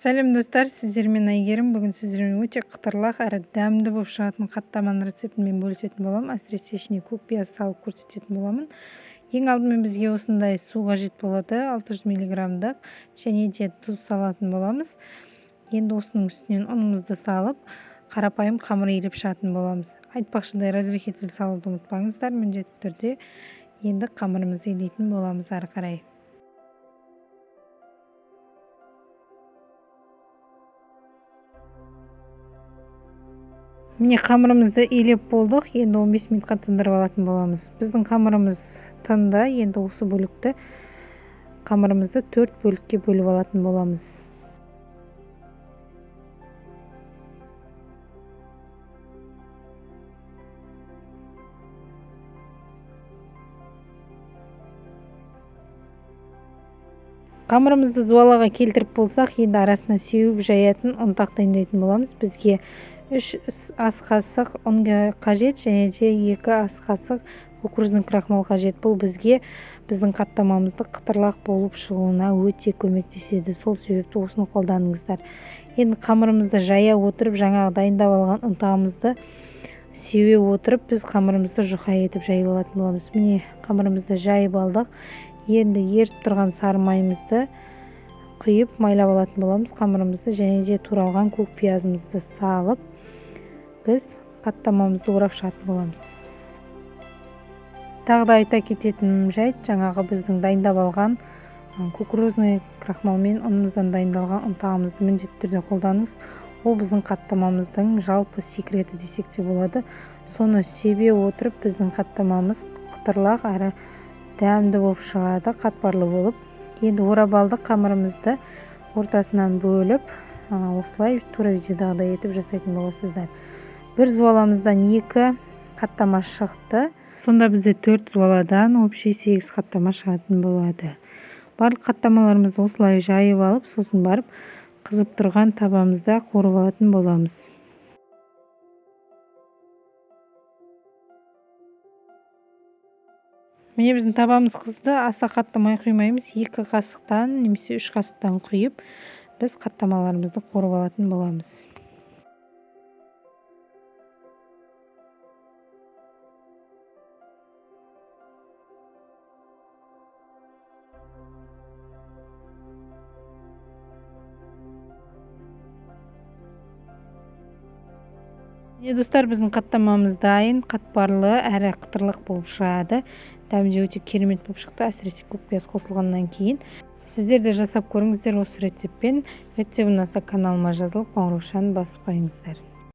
Сәлем достар, сіздермен Айгерім. Бүгін сіздермен өте қытырлақ әрі дәмді болып шығатын қаттаманың рецептімен бөлісетін боламын. Әсіресе ішіне көк пияз салып көрсететін боламын. Ең алдымен бізге осындай су қажет болады, 600 мг-дық, және де тұз салатын боламыз. Енді осының үстінен ұнымызды салып, қарапайым қамыр иіліп шығатын боламыз. Айтпақшыдай разрыхитель салуды ұмытпаңыздар, міндетті түрде енді қамырымызды илейтін боламыз ары қарай. Міне қамырымызды илеп болдық, енді 15 минутқа тындырып алатын боламыз. Біздің қамырымыз тынды, енді осы бөлікті қамырымызды 4 бөлікке бөліп алатын боламыз. Қамырымызды зуалаға келтіріп болсақ, енді арасына сеуіп жаятын ұнтақ дайындайтын боламыз. Бізге 3 ас қасық ұн қажет, және де 2 ас қасық кукурузный крахмал қажет. Бұл бізге біздің қаттамамызды қытырлақ болып шығуына өте көмектеседі. Сол себепті осыны қолданыңыздар. Енді қамырымызды жая отырып, жаңағы дайындап алған ұнтағымызды сеуе отырып, біз қамырымызды жұқа етіп жайып алатын боламыз. Міне қамырымызды жайып алдық. Енді еріп тұрған сары майымызды құйып майлап алатын боламыз. Қамырымызды және де туралған көк пиязымызды салып, біз қаттамамызды орап шығатын боламыз. Тағы да айта кететін жайт, жаңағы біздің дайындап алған кукурузный крахмал мен ұнымыздан дайындалған ұнтағымызды міндетті түрде қолданыңыз. Ол біздің қаттамамыздың жалпы секреті десек те болады. Соны себе отырып, біздің қаттамамыз қытырлақ әрі дәмді болып шығады, қатпарлы болып. Енді орап алдық, қамырымызды ортасынан бөліп, осылай тура видеодағыдай етіп жасайтын боласыздар. Бір зуаламыздан 2 қаттама шықты. Сонда бізде 4 зуаладан общий 8 қаттама шығатын болады. Барлық қаттамаларымызды осылай жайып алып, сосын барып қызып тұрған табамызда қорып алатын боламыз. Міне біздің табамыз қызды, аса қаттамай құймаймыз. 2 қасықтан немесе 3 қасықтан құйып, біз қаттамаларымызды қорып алатын боламыз. Достар, біздің қаттамамыз дайын, қатпарлы әрі қытырлық болып шығады. Дәмде өте керемет болып шықты, әсіресе көк пияз қосылғаннан кейін. Сіздер де жасап көріңіздер осы рецептпен. Рецепт ұнаса каналыма жазылып, қоңыраушаны басып қойыңыздар.